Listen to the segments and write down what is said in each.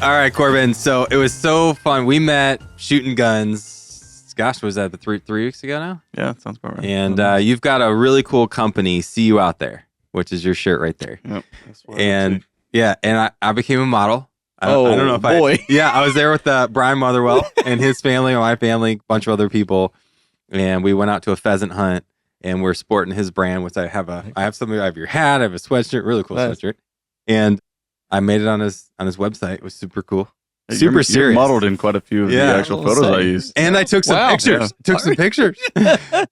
All right, Corbin. So it was so fun. We met shooting guns. Gosh, was that three weeks ago now? Yeah, that sounds about right. And you've got a really cool company, See You Out There, which is your shirt right there. Yep. That's what And I became a model. I Oh, don't know if boy. I was there with Brian Motherwell and his family, my family, a bunch of other people, and we went out to a pheasant hunt, and we're sporting his brand, which I have something. I have your hat, I have a sweatshirt, really cool sweatshirt, and I made it on his website. It was super cool. Super serious. You're modeled in quite a few of the actual photos I used. And I took some pictures. Yeah. Took some pictures.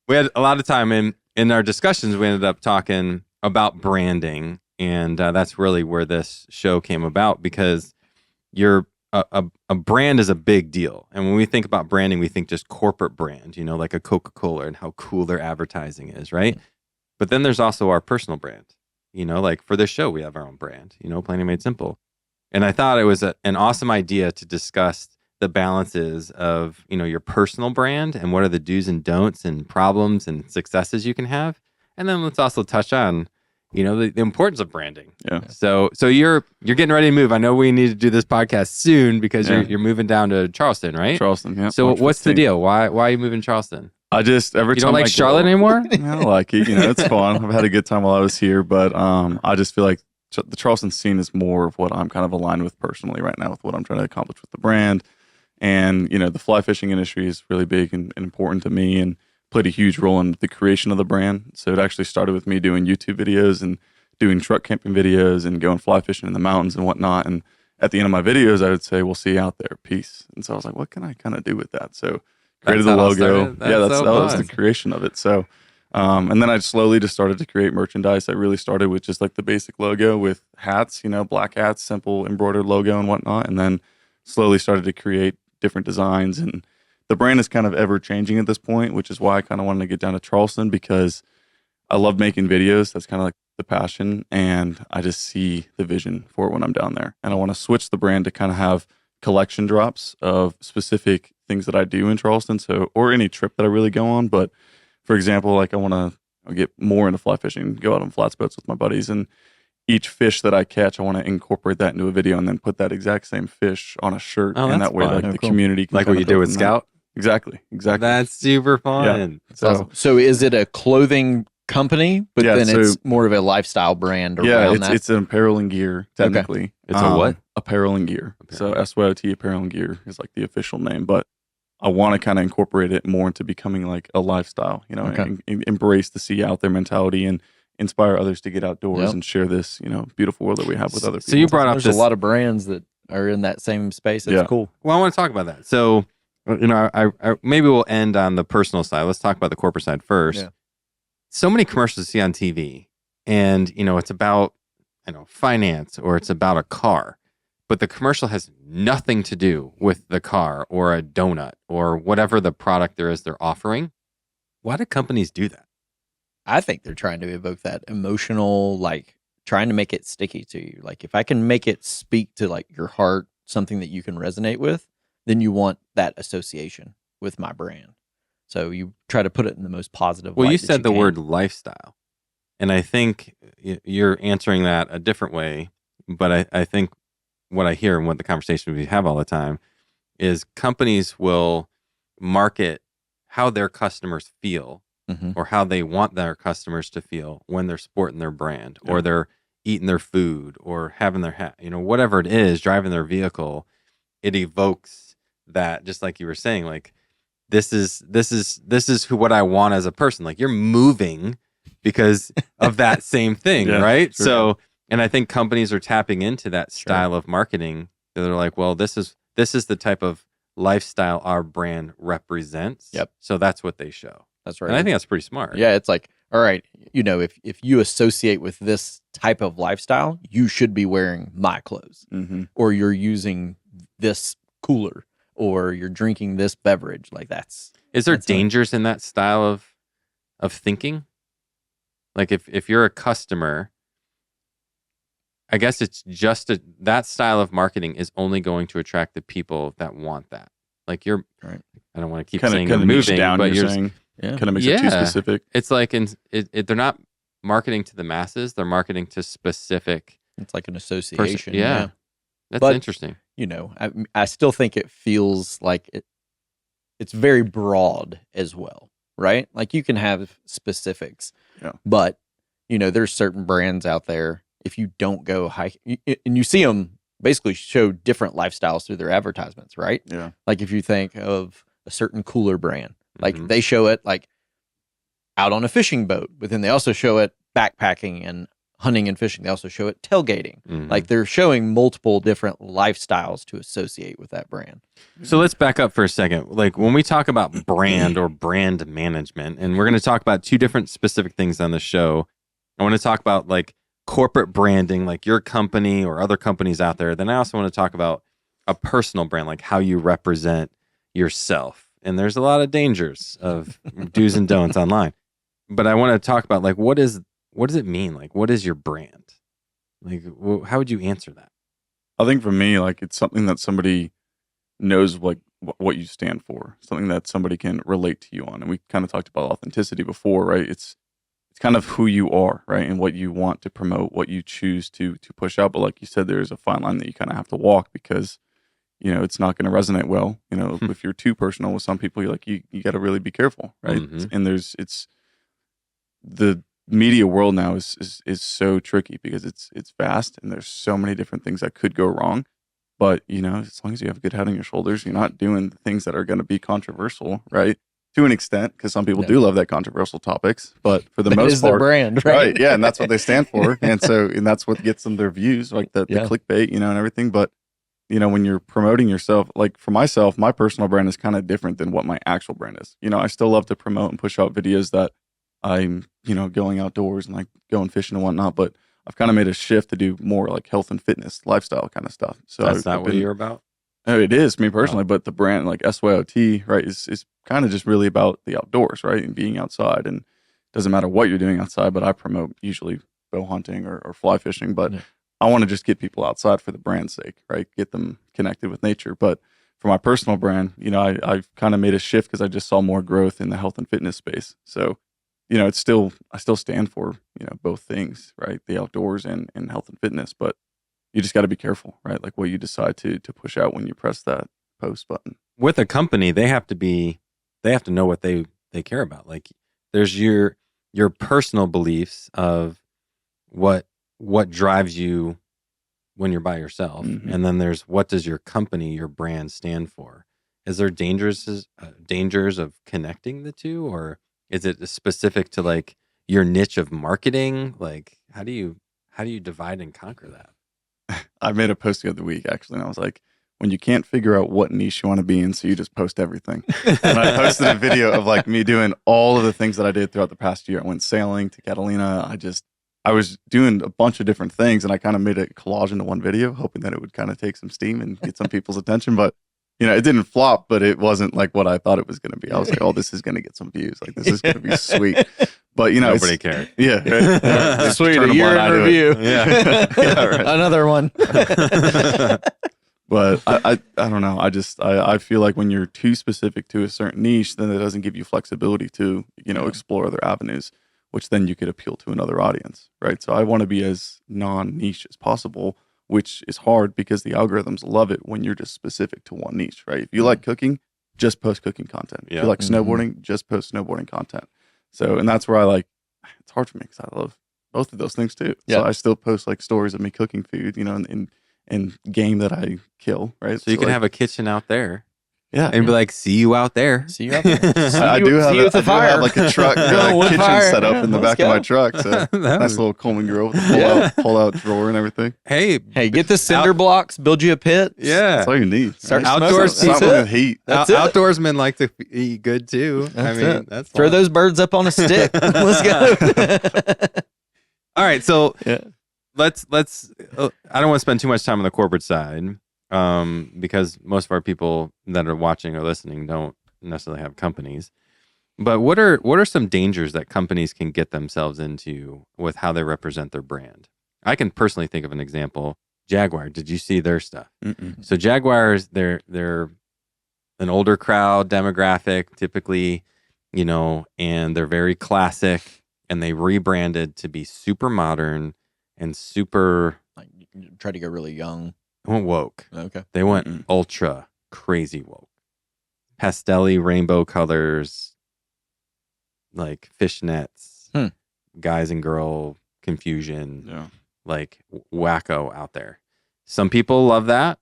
We had a lot of time in our discussions. We ended up talking about branding, and that's really where this show came about, because you're a brand is a big deal. And when we think about branding, we think just corporate brand, like a Coca-Cola and how cool their advertising is, right? But then there's also our personal brand. Like for this show, we have our own brand, Plain and Made Simple. And I thought it was an awesome idea to discuss the balances of, your personal brand and what are the do's and don'ts and problems and successes you can have. And then let's also touch on, the importance of branding. Yeah. So you're getting ready to move. I know we need to do this podcast soon because you're moving down to Charleston, right? Charleston, yeah. So what's the deal? Why are you moving to Charleston? I just every You time don't like Charlotte anymore? I don't like it. It's fun. I've had a good time while I was here, but I just feel like the Charleston scene is more of what I'm kind of aligned with personally right now, with what I'm trying to accomplish with the brand. And the fly fishing industry is really big and important to me, and played a huge role in the creation of the brand. So it actually started with me doing YouTube videos and doing truck camping videos and going fly fishing in the mountains and whatnot. And at the end of my videos, I would say, "We'll see you out there. Peace." And so I was like, what can I kind of do with that? So created the logo. That was the creation of it. So, and then I slowly just started to create merchandise. I really started with just like the basic logo with hats, black hats, simple embroidered logo and whatnot. And then slowly started to create different designs. And the brand is kind of ever changing at this point, which is why I kind of wanted to get down to Charleston, because I love making videos. That's kind of like the passion. And I just see the vision for it when I'm down there. And I want to switch the brand to kind of have collection drops of specific things that I do in Charleston, or any trip that I really go on. But for example, like I want to get more into fly fishing, go out on flats boats with my buddies, and each fish that I catch, I want to incorporate that into a video and then put that exact same fish on a shirt, and that way the community can like what you did with Scout. Exactly. That's super fun. Yeah. So is it a clothing company, but then it's more of a lifestyle brand around that? It's an apparel and gear, technically. Okay. It's a what? Apparel and gear. So SYOT Apparel and Gear is like the official name, but I want to kind of incorporate it more into becoming like a lifestyle, and embrace the see out there mentality and inspire others to get outdoors and share this, beautiful world that we have with other people. So you brought up There's a lot of brands that are in that same space. It's cool. Well, I want to talk about that. So, I maybe we'll end on the personal side. Let's talk about the corporate side first. Yeah. So many commercials you see on TV, and it's about finance, or it's about a car, but the commercial has nothing to do with the car or a donut or whatever the product there is they're offering. Why do companies do that? I think they're trying to evoke that emotional, like trying to make it sticky to you. Like if I can make it speak to like your heart, something that you can resonate with, then you want that association with my brand. So you try to put it in the most positive light. Well, you said the word lifestyle, and I think you're answering that a different way, but I think what I hear and what the conversation we have all the time is companies will market how their customers feel or how they want their customers to feel when they're sporting their brand or they're eating their food or having their hat, whatever it is, driving their vehicle. It evokes that, just like you were saying, like this is what I want as a person. Like you're moving because of that same thing, right? Sure. So, and I think companies are tapping into that style of marketing. They're like, well, this is the type of lifestyle our brand represents. Yep. So that's what they show. That's right. And I think that's pretty smart. Yeah, it's like, all right, if you associate with this type of lifestyle, you should be wearing my clothes, or you're using this cooler, or you're drinking this beverage. Like Is there dangers in that style of thinking? Like if you're a customer, I guess it's just that style of marketing is only going to attract the people that want that. Like you're, right. I don't want to keep saying you're moving, but you're saying. Yeah. Kind of makes it too specific. It's like they're not marketing to the masses; they're marketing to specific. It's like an association. That's interesting. I still think it feels like it's very broad as well, right? Like you can have specifics, Yeah. but there's certain brands out there. If you don't go high, and you see them basically show different lifestyles through their advertisements, right? Yeah. Like if you think of a certain cooler brand, like Mhm. they show it like out on a fishing boat, but then they also show it backpacking and hunting and fishing. They also show it tailgating. Mhm. Like they're showing multiple different lifestyles to associate with that brand. So let's back up for a second. Like when we talk about brand or brand management, and we're going to talk about two different specific things on the show. I want to talk about like corporate branding, like your company or other companies out there. Then I also want to talk about a personal brand, like how you represent yourself. And there's a lot of dangers of do's and don'ts online. But I want to talk about like what does it mean? Like what is your brand? Like how would you answer that? I think for me, like it's something that somebody knows like what you stand for, something that somebody can relate to you on. And we kind of talked about authenticity before, right? It's kind of who you are, right? And what you want to promote, what you choose to push out. But like you said, there's a fine line that you kind of have to walk because, it's not going to resonate well. If you're too personal with some people, you're like, you got to really be careful, right? Mhm. And the media world now is so tricky because it's vast and there's so many different things that could go wrong. But, as long as you have a good head on your shoulders, you're not doing things that are going to be controversial, right? To an extent, because some people Yeah. do love that controversial topics, but for the That most is their part, brand, right? right? Yeah, and that's what they stand for, and that's what gets them their views, like the Yeah. clickbait, and everything. But when you're promoting yourself, like for myself, my personal brand is kind of different than what my actual brand is. I still love to promote and push out videos that I'm, going outdoors and like going fishing and whatnot, but I've kind of made a shift to do more like health and fitness, lifestyle kind of stuff. So That's not I've what been, you're about. it is me personally, but the brand like SYOT, right, is kind of just really about the outdoors, right, and being outside. And it doesn't matter what you're doing outside, but I promote usually bow hunting or fly fishing. But Yeah. I want to just get people outside for the brand's sake, right? Get them connected with nature. But for my personal brand, I've kind of made a shift because I just saw more growth in the health and fitness space. So, I still stand for, both things, right? The outdoors and health and fitness, but you just got to be careful, right? Like what you decide to push out when you press that post button. With a company, they have to know what they care about. Like there's your personal beliefs of what drives you when you're by yourself, Mhm. and then there's what does your company, your brand stand for. Is there dangers of connecting the two, or is it specific to like your niche of marketing? Like how do you divide and conquer that? I made a post the other week actually, and I was like, when you can't figure out what niche you want to be in, so you just post everything. And I posted a video of like me doing all of the things that I did throughout the past year. I went sailing to Catalina. I was doing a bunch of different things, and I kind of made a collage into one video, hoping that it would kind of take some steam and get some people's attention. But it didn't flop, but it wasn't like what I thought it was going to be. I was like, oh, this is going to get some views. Like this is going to be sweet. But Nobody cared. Yeah, right. Just Sweet, turn a a year blind in eye to it. review. Yeah. Yeah, right. Another one. But I don't know. I feel like when you're too specific to a certain niche, then it doesn't give you flexibility to, explore other avenues, which then you could appeal to another audience, right? So I want to be as non-niche as possible, which is hard because the algorithms love it when you're just specific to one niche, right? If you like cooking, just post cooking content. If Yeah. you like Mhm. snowboarding, just post snowboarding content. So, and that's where it's hard for me because I love both of those things too. Yeah. So I still post like stories of me cooking food, and game that I kill, right? So you can like, have a kitchen out there yeah, and be like, see you out there. See you out there. See I you- do have see you with the I do have fire. like a truck, Yeah, wood kitchen fire. set up Yeah, in the let's back of my go. truck. So That nice was- little Coleman grill with a pull out drawer and everything. Hey, Hey, get the cinder blocks, build you a pit. yeah. That's all you need. Start right? outdoors smoking. Something That's with it. heat. That's it. Outdoorsmen like to eat good too. That's I mean, it. that's Throw fun. those birds up on a stick. Let's go. All right, so Yeah. let's. I don't want to spend too much time on the corporate side, because most of our people that are watching or listening don't necessarily have companies. But what are some dangers that companies can get themselves into with how they represent their brand? I can personally think of an example. Jaguar. Did you see their stuff? Mm-mm. So Jaguars, they're an older crowd demographic, typically, and they're very classic, and they rebranded to be super modern and super. Like, try to go really young. went woke. Okay. They went ultra crazy woke. Pastel-y rainbow colors, like fishnets, guys and girl confusion, like wacko out there. Some people love that.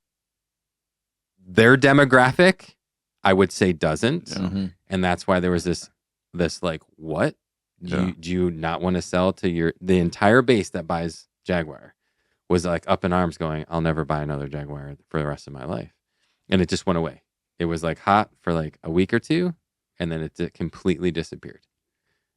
Their demographic, I would say, doesn't. And that's why there was this like, what? Do you not want to sell to the entire base that buys Jaguar was like up in arms going, I'll never buy another Jaguar for the rest of my life. And it just went away. It was like hot for like a week or two, and then it completely disappeared.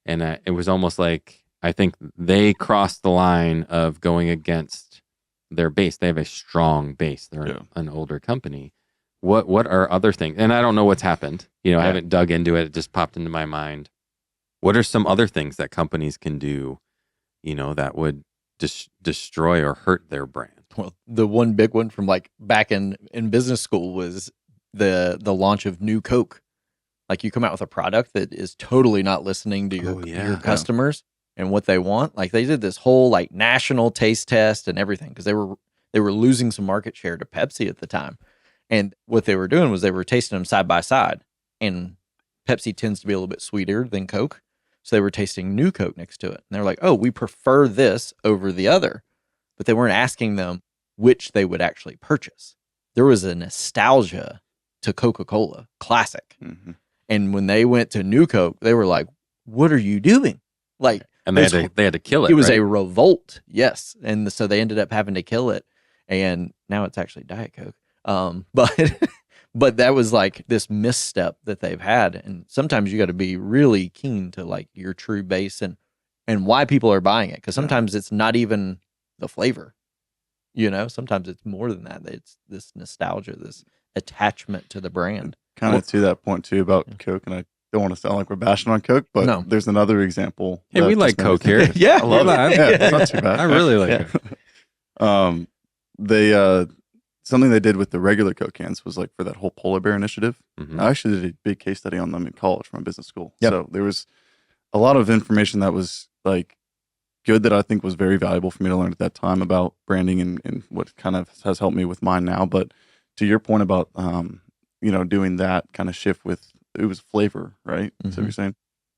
And it was almost like, I think they crossed the line of going against their base. They have a strong base. They're an older company. What are other things? And I don't know what's happened. I haven't dug into it. It just popped into my mind. What are some other things that companies can do, that would destroy or hurt their brand? Well, the one big one from like back in business school was the launch of New Coke. Like you come out with a product that is totally not listening to your customers and what they want. Like they did this whole like national taste test and everything because they were losing some market share to Pepsi at the time. And what they were doing was they were tasting them side by side. And Pepsi tends to be a little bit sweeter than Coke. So they were tasting New Coke next to it. And they're like, oh, we prefer this over the other. But they weren't asking them which they would actually purchase. There was a nostalgia to Coca-Cola, classic. And when they went to New Coke, they were like, what are you doing? Like, and they had to kill it. It was a revolt. Yes. And so they ended up having to kill it. And now it's actually Diet Coke. But that was like this misstep that they've had. And sometimes you got to be really keen to like your true base and why people are buying it. Because sometimes it's not even the flavor, sometimes it's more than that. It's this nostalgia, this attachment to the brand. Kind of to that point too about Coke, and I don't want to sound like we're bashing on Coke, but there's another example. Hey, we like Coke here. Yeah, I love it. Yeah, it's not too bad. I really like it. They something they did with the regular Coke cans was like for that whole polar bear initiative. I actually did a big case study on them in college from a business school. So there was a lot of information that was like good that I think was very valuable for me to learn at that time about branding and what kind of has helped me with mine now. But to your point about doing that kind of shift with it was flavor, right? So you're saying.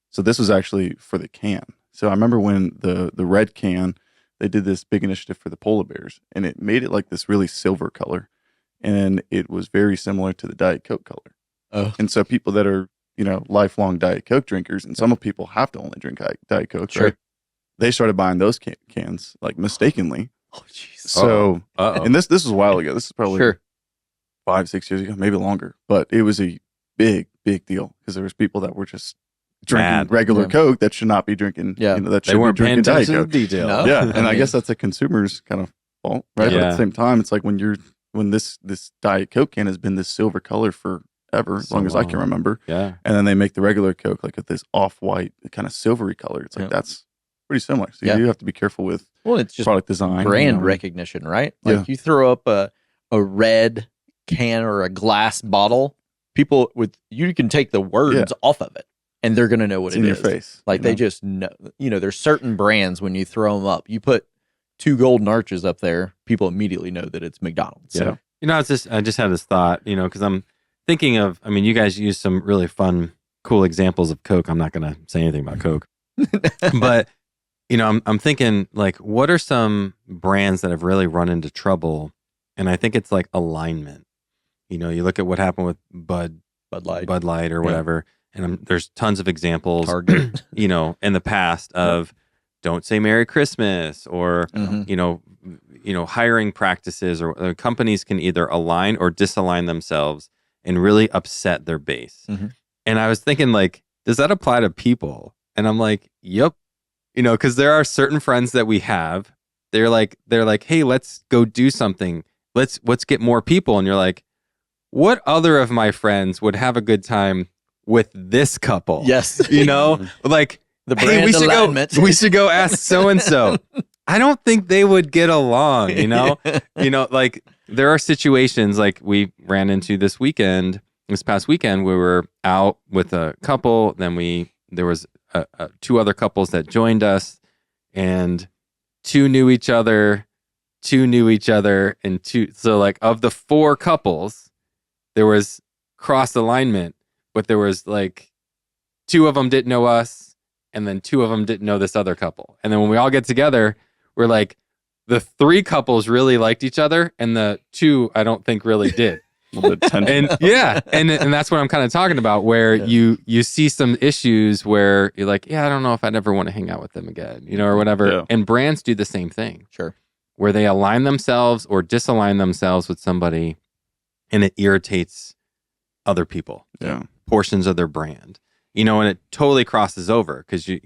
So this was actually for the can. So I remember when the red can, they did this big initiative for the polar bears, and it made it like this really silver color, and it was very similar to the Diet Coke color. Oh. And so people that are lifelong Diet Coke drinkers, and some people have to only drink Diet Coke, right? They started buying those cans like mistakenly. Oh, jeez. So, and this was a while ago. This is probably 5-6 years ago, maybe longer. But it was a big deal because there was people that were just drinking regular Coke that should not be drinking. That should they weren't be drinking paying Diet attention to Coke. the detail. No. Yeah, and I guess that's a consumer's kind of fault, right? But at Yeah. the same time, it's like when this Diet Coke can has been this silver color forever, as long as I can remember. Yeah. And then they make the regular Coke like with this off-white kind of silvery color. It's like that's pretty similar. So you do have to be careful with it's just product design, brand recognition, right? Like you throw up a red can or a glass bottle, people you can take the words off of it and they're going to know what it's it in is. your face. Like they just know, there's certain brands when you throw them up, you put 2 golden arches up there, people immediately know that it's McDonald's. Yeah. I just had this thought, because I'm thinking of, you guys use some really fun, cool examples of Coke. I'm not going to say anything about Coke, but I'm thinking like, what are some brands that have really run into trouble? And I think it's like alignment. You look at what happened with Bud Light or whatever, and there's tons of examples, Target. In the past of don't say Merry Christmas or, hiring practices or companies can either align or disalign themselves and really upset their base. And I was thinking like, does that apply to people? And I'm like, yep. Because there are certain friends that we have. They're like, hey, let's go do something. Let's get more people. And you're like, what other of my friends would have a good time with this couple? Yes. Like, the hey, brand alignment. we should go ask so-and-so. I don't think they would get along, like there are situations like we ran into this past weekend, we were out with a couple. Then there was 2 other couples that joined us, and 2 knew each other, two knew each other, and so like of the 4 couples, there was cross alignment, but there was like 2 of them didn't know us, and then 2 of them didn't know this other couple. And then when we all get together, we're like, the 3 couples really liked each other, and the 2 I don't think really did. A little bit tension. And yeah, and that's what I'm kind of talking about, where you see some issues where you're like, yeah, I don't know if I'd ever want to hang out with them again, or whatever. Yeah. And brands do the same thing. Sure. Where they align themselves or disalign themselves with somebody, and it irritates other people, portions of their brand, and it totally crosses over, because I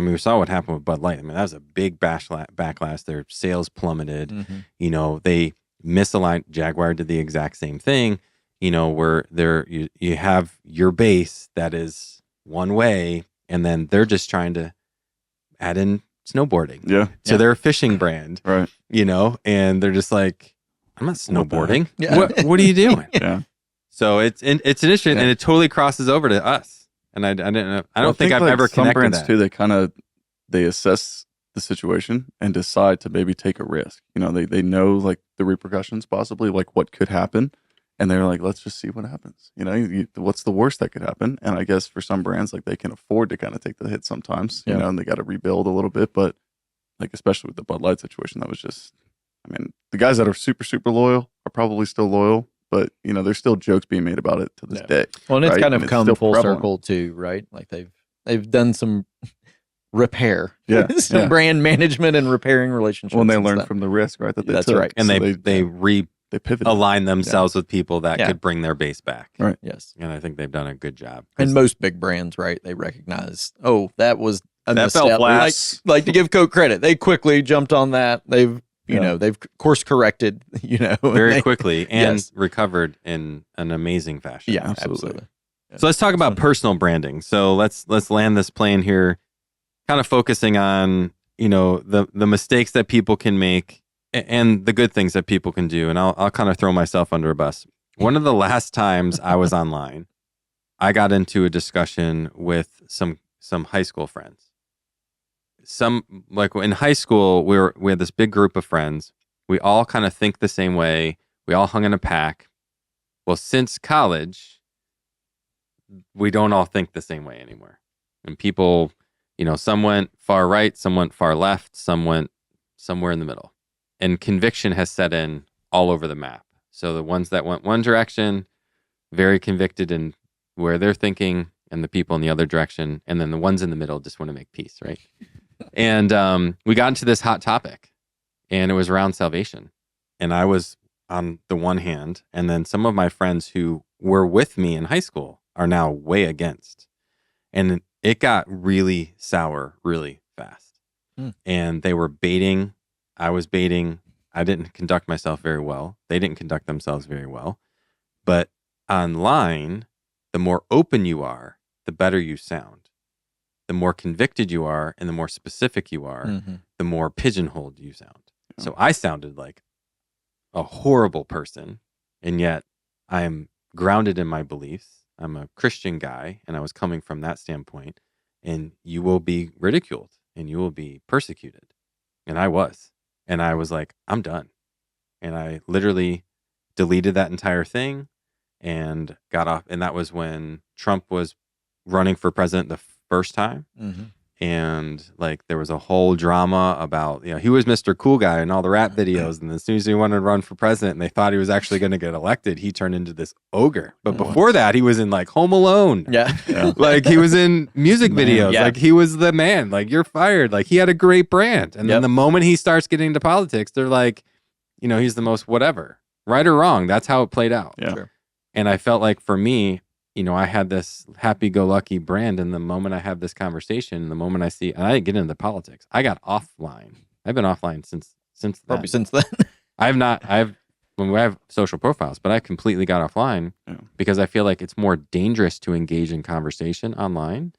mean, we saw what happened with Bud Light. I mean, that was a big backlash. Their sales plummeted. They misaligned. Jaguar did the exact same thing, where you have your base that is one way, and then they're just trying to add in snowboarding. Yeah. So they're a fishing brand, Right. and they're just like, I'm not snowboarding. Yeah. What are you doing? Yeah. So it's an issue, and it totally crosses over to us. And I didn't know. I don't think I've like ever some connected brands that. too. They assess the situation and decide to maybe take a risk. They know like the repercussions, possibly like what could happen, and they're like, let's just see what happens. What's the worst that could happen? And I guess for some brands, like they can afford to kind of take the hit sometimes. And they got to rebuild a little bit. But like especially with the Bud Light situation, that was just. I mean, the guys that are super super loyal are probably still loyal. But there's still jokes being made about it to this day. Well, and it's right? kind of And come still full prevalent. circle too, right? Like they've done some repair, Yeah, some brand management and repairing relationships. When they and learn stuff. from the risk, right? That they That's took. right. And So they they pivot. align themselves with people that could bring their base back. Right. Yes, And I think they've done a good job. and most big brands, right? They recognize, that was a That fell misstep. flat. Like to give Coke credit, they quickly jumped on that. They've they've course corrected, very quickly and Yes. recovered in an amazing fashion. Yeah, Absolutely. absolutely. So let's talk about personal branding. So let's land this plane here, kind of focusing on the mistakes that people can make and the good things that people can do. And I'll kind of throw myself under a bus. One of the last times I was online, I got into a discussion with some high school friends. Like in high school, we had this big group of friends. We all kind of think the same way. We all hung in a pack. Well, since college, we don't all think the same way anymore. And people, some went far right, some went far left, some went somewhere in the middle. And conviction has set in all over the map. So the ones that went one direction, very convicted in where they're thinking, and the people in the other direction. And then the ones in the middle just want to make peace, right? And we got into this hot topic, and it was around salvation. And I was on the one hand, and then some of my friends who were with me in high school are now way against. And it got really sour really fast. And they were baiting. I was baiting. I didn't conduct myself very well. They didn't conduct themselves very well. But online, the more open you are, the better you sound. The more convicted you are and the more specific you are, the more pigeonholed you sound. Yeah. So I sounded like a horrible person, and yet I am grounded in my beliefs. I'm a Christian guy, and I was coming from that standpoint, and you will be ridiculed and you will be persecuted. And I was. And I was like, I'm done. And I literally deleted that entire thing and got off. And that was when Trump was running for president the first time. And like there was a whole drama about, he was Mr. Cool Guy in all the rap videos. And as soon as he wanted to run for president and they thought he was actually going to get elected, he turned into this ogre. But before that, he was in like Home Alone. Yeah. Like he was in music videos. Yeah. Like he was the man. Like you're fired. Like he had a great brand. And then the moment he starts getting into politics, they're like, he's the most whatever. Right or wrong. That's how it played out. Yeah. Sure. And I felt like for me, I had this happy-go-lucky brand, and the moment I have this conversation, the moment I see, and I didn't get into politics, I got offline. I've been offline since Probably since then. I have social profiles, but I completely got offline because I feel like it's more dangerous to engage in conversation online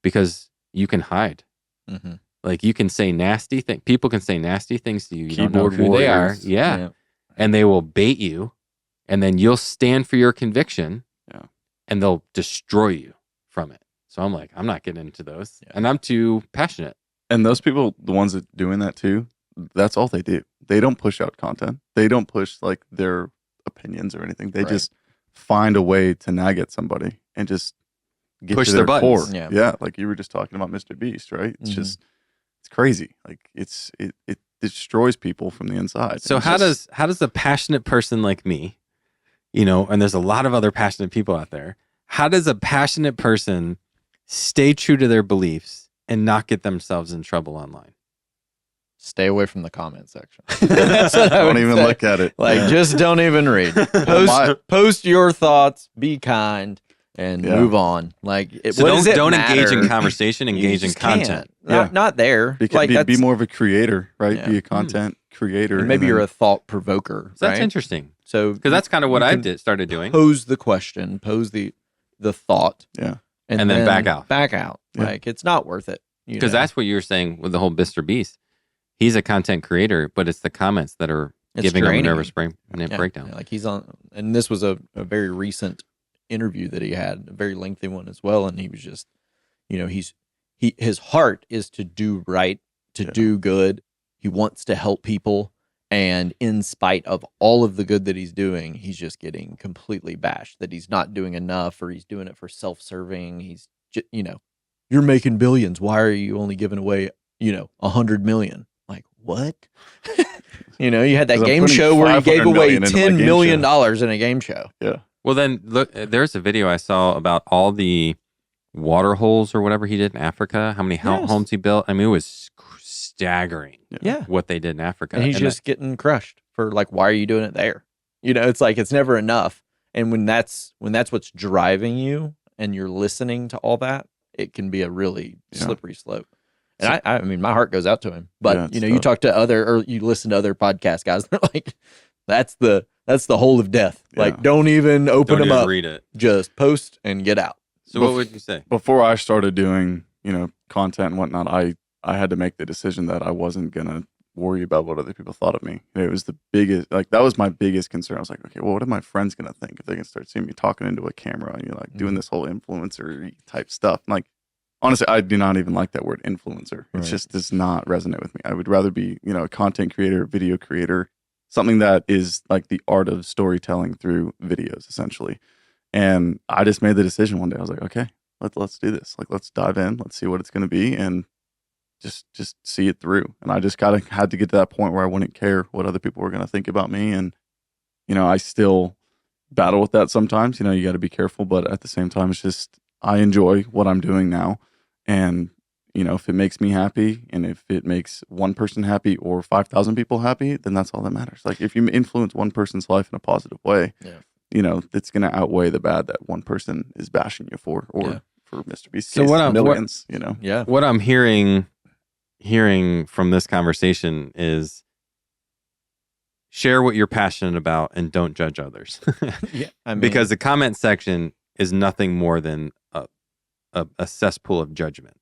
because you can hide. Like you can say nasty things. People can say nasty things to you. You don't know who they are. Yeah. And they will bait you, and then you'll stand for your conviction. And they'll destroy you from it. So I'm like, I'm not getting into those. And I'm too passionate. And those people, the ones that doing that too, that's all they do. they don't push out content. They don't push like their opinions or anything. They Right. just find a way to nag at somebody and just get Push to their their buttons. core. Yeah. Yeah, like you were just talking about Mr. Beast, right? It's Mhm. just it's crazy. Like it destroys people from the inside. So It's how just- does a passionate person like me, and there's a lot of other passionate people out there, how does a passionate person stay true to their beliefs and not get themselves in trouble online? Stay away from the comment section. That's what I don't would even say. look at it. Like, Yeah. just don't even read. Post your thoughts, be kind, and Yeah. move on. Like, So what does it don't engage in matter? conversation, You engage in just content. can't. Not there. Like, be that's, more of a creator, right? Yeah. Be a content creator. and maybe and you're then- a thought provoker. So that's right? interesting So because that's kind of what you I can started doing. Pose the question, pose the thought, yeah. and then back out. Back out. Yeah. Like, it's not worth it. Because that's what you were saying with the whole Mr. Beast. He's a content creator, but it's the comments that are giving him a draining. nervous Yeah, breakdown. yeah, like he's on, and this was a very recent interview that he had, a very lengthy one as well. And he was just, his heart is to do right, to Yeah. do good. He wants to help people. And in spite of all of the good that he's doing, he's just getting completely bashed that he's not doing enough, or he's doing it for self-serving. He's just, you're making billions. Why are you only giving away, 100 million? Like, what? You had that 'Cause I'm game putting show where he gave 500 away million into my $10 game million show. in a game show. Yeah. Well, then look, there's a video I saw about all the water holes or whatever he did in Africa. How many Yes. homes he built? I mean, it was staggering. Yeah. What they did in Africa. And he's And just getting crushed for like, why are you doing it there? It's like, it's never enough. And when that's what's driving you and you're listening to all that, it can be a really Yeah. slippery slope. And I mean, my heart goes out to him, but Yeah, it's you tough. talk to or you listen to other podcast guys, they're like, that's the hole of death. Like, Yeah. don't even open don't them even up. read it. Just post and get out. So what would you say? Before I started doing, content and whatnot, I had to make the decision that I wasn't gonna worry about what other people thought of me. It was the biggest, like that was my biggest concern. I was like, okay, well, what are my friends gonna think if they can start seeing me talking into a camera and doing this whole influencer type stuff? Like, honestly, I do not even like that word influencer. It Right. just does not resonate with me. I would rather be, a content creator, video creator, something that is like the art of storytelling through videos, essentially. And I just made the decision one day. I was like, okay, let's do this. Like, let's dive in. Let's see what it's going to be, and just see it through. And I just had to get to that point where I wouldn't care what other people were going to think about me. And I still battle with that sometimes. You got to be careful, but at the same time, it's just I enjoy what I'm doing now, and if it makes me happy, and if it makes one person happy or 5,000 people happy, then that's all that matters. Like, if you influence one person's life in a positive way, it's going to outweigh the bad that one person is bashing you for, or Yeah. for Mr. Beast's So case, what I'm- millions. Yeah. What I'm hearing from this conversation is share what you're passionate about and don't judge others. Yeah. I mean, Because the comment section is nothing more than a cesspool of judgment.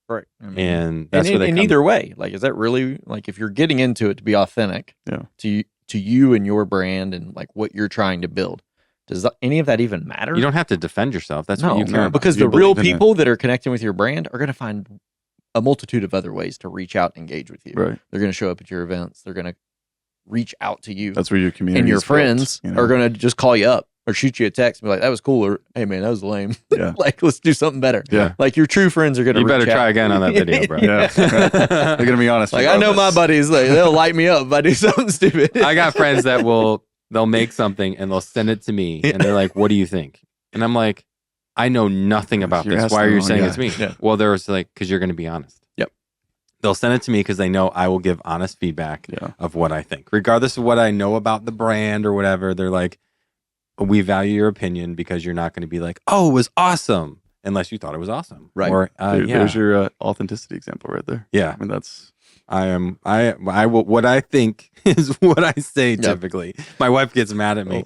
right. I mean, And that's where they in come. either way, like, is that really, like, if you're getting into it to be authentic Yeah. to you and your brand and like what you're trying to build, does any of that even matter? You don't have to defend yourself. That's what you care no, about. because You the real believe in it. people that are connecting with your brand are going to find a multitude of other ways to reach out and engage with you. Right. They're going to show up at your events. They're going to reach out to you, That's where your community and your is built, friends you know? are going to just call you up or shoot you a text and be like, "That was cool," or "Hey man, that was lame." Yeah. Like, let's do something better. Yeah. Like, your true friends are going to. You better try again on that video, bro. Yeah. They're going to be honest. Like, I know my buddies, like, they'll light me up if I do something stupid. I got friends that they'll make something and they'll send it to me and they're like, "What do you think?" And I'm like, "I know nothing about You're this. Why are asking you the saying wrong it's me?" guy. Yeah. Well, there's like, because you're going to be honest. Yep. They'll send it to me because they know I will give honest feedback Yeah. of what I think, regardless of what I know about the brand or whatever. They're like, "We value your opinion because you're not going to be like, oh, it was awesome,' unless you thought it was awesome." Right. Or yeah, There's your authenticity example right there. yeah. I mean, that's I will. What I think is what I say. Yep. Typically, my wife gets mad at me.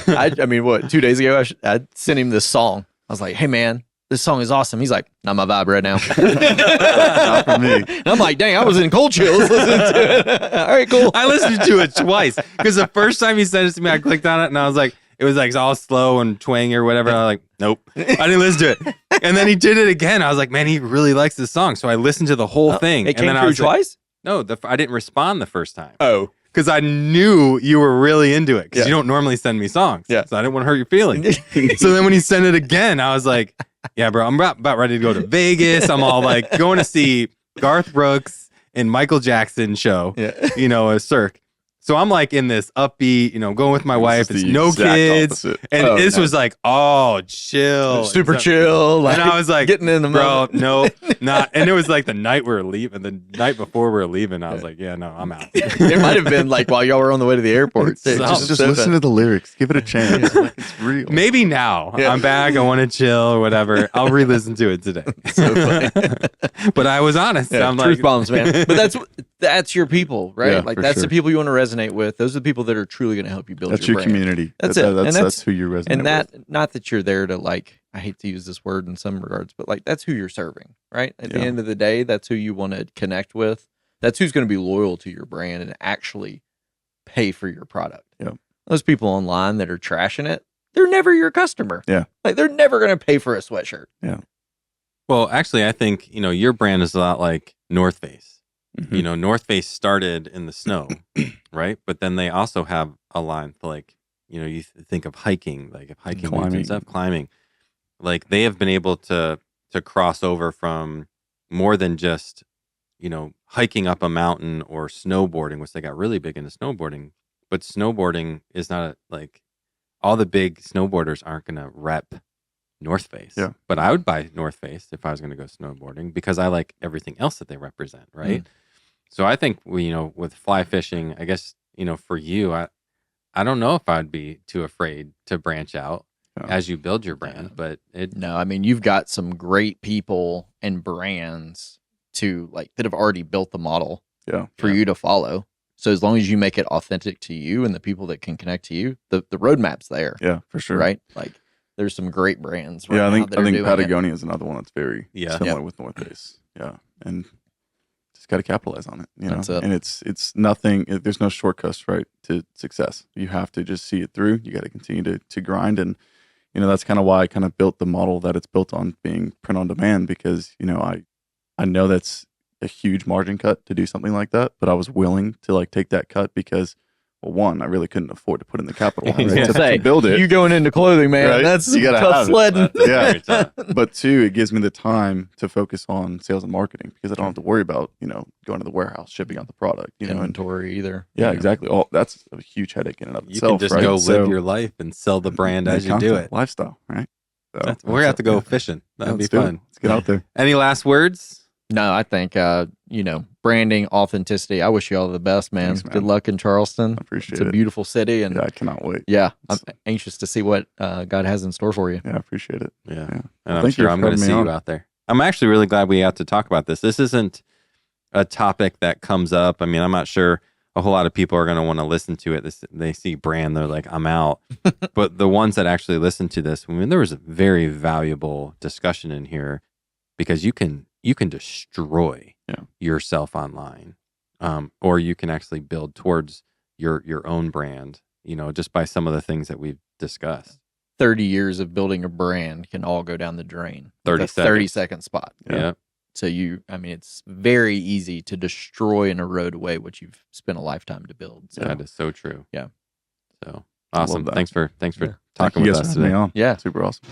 I mean, what, 2 days ago, I sent him this song. I was like, "Hey man, this song is awesome." He's like, "Not my vibe right now." not for me. And I'm like, "Dang, I was in cold chills listening to it." All right, cool. I listened to it twice because the first time he sent it to me, I clicked on it and I was like, it was like all slow and twangy or whatever. I was like, nope, I didn't listen to it. And then he did it again. I was like, man, he really likes this song. So I listened to the whole thing. It and came then I through was like, twice. no, I didn't respond the first time Oh, because I knew you were really into it, because Yeah. you don't normally send me songs. Yeah. So I didn't want to hurt your feelings. So then when he sent it again, I was like, yeah, bro, I'm about ready to go to Vegas. I'm all like going to see Garth Brooks and Michael Jackson show, Yeah. a Cirque. So I'm like in this upbeat, going with my wife. This is It's the no exact kids. opposite. And Oh, this no. was like, oh, chill. Super And so- chill. Like, and I was like, getting in the bro, moment. no, not. And it was like the night we were leaving, the night before we were leaving. I was like, yeah, no, I'm out. It might have been like while y'all were on the way to the airport. too. It's Just listen to the lyrics. Give it a chance. Like, it's real. Maybe now Yeah. I'm back. I want to chill or whatever. I'll re-listen to it today. So funny. But I was honest. Yeah, I'm truth like, bombs, man. But that's your people, right? Yeah, like for that's sure. the people you want to resonate with. Those are the people that are truly going to help you build That's your your brand. community. That's it. And That's that's- who you resonate And that, with. not that you're there to like, I hate to use this word in some regards, but like that's who you're serving, right? At the Yeah. end of the day, that's who you want to connect with. That's who's going to be loyal to your brand and actually pay for your product. Yeah. Those people online that are trashing it, they're never your customer. Yeah. Like they're never going to pay for a sweatshirt. well, actually, I think, your brand is a lot like North Face. Mhm. North Face started in the snow, right? But then they also have a line for like, you think of hiking, like if hiking boots Climbing. and stuff, climbing. Like they have been able to cross over from more than just, hiking up a mountain or snowboarding, which they got really big into snowboarding. But snowboarding is not like all the big snowboarders aren't going to rep North Face. Yeah. But I would buy North Face if I was going to go snowboarding because I like everything else that they represent, right? So I think with fly fishing, I guess, for you, I don't know if I'd be too afraid to branch out Yeah. as you build your brand, but No, I mean, you've got some great people and brands that have already built the model Yeah. for you to follow. So as long as you make it authentic to you and the people that can connect to you, the roadmap's there, Yeah, for sure. right? Like there's some great brands. Right Yeah, I now think that are doing it. Patagonia is another one that's very Yeah. similar Yeah. with North Face. Yeah, and just got to capitalize on it. That's it. And it's nothing. There's no shortcuts, right, to success. You have to just see it through. You got to continue to grind, and that's kind of why I kind of built the model that it's built on, being print on demand, because I know that's a huge margin cut to do something like that, but I was willing to like take that cut because, well, one, I really couldn't afford to put in the capital right, Yeah. to build it. You going into clothing, man? Right? That's You gotta tough have it. sledding. That's Yeah. very tough. But two, it gives me the time to focus on sales and marketing because I don't have to worry about going to the warehouse, shipping out the product, and Inventory either. yeah, exactly. All that's a huge headache in and of You itself. can just right? go So- live your life and sell the brand make as you do content, it. lifestyle, right? So We're going to have to go yeah. fishing. That'd Yeah, be let's do it. fun. Let's get out there. Any last words? No, I think branding, authenticity. I wish you all the best, man. Thanks, man. Good luck in Charleston. I appreciate It's a it. beautiful city, and Yeah, I cannot wait. I'm anxious to see what God has in store for you. Yeah, I appreciate it. Yeah. Yeah. And Well, I'm thank you sure for I'm going to having see me you on. out there. I'm actually really glad we got to talk about this. This isn't a topic that comes up. I mean, I'm not sure a whole lot of people are going to want to listen to it. They see brand, they're like, I'm out. But the ones that actually listen to this, I mean, there was a very valuable discussion in here because you can destroy yourself online, or you can actually build towards your own brand, just by some of the things that we've discussed. 30 years of building a brand can all go down the drain. 30 with a 30-second spot. Yeah. So it's very easy to destroy and erode away what you've spent a lifetime to build. So That is so true. Yeah. So awesome. that. Thanks for Yeah. talking Thank you with guys us for having me today. on. yeah. Super awesome.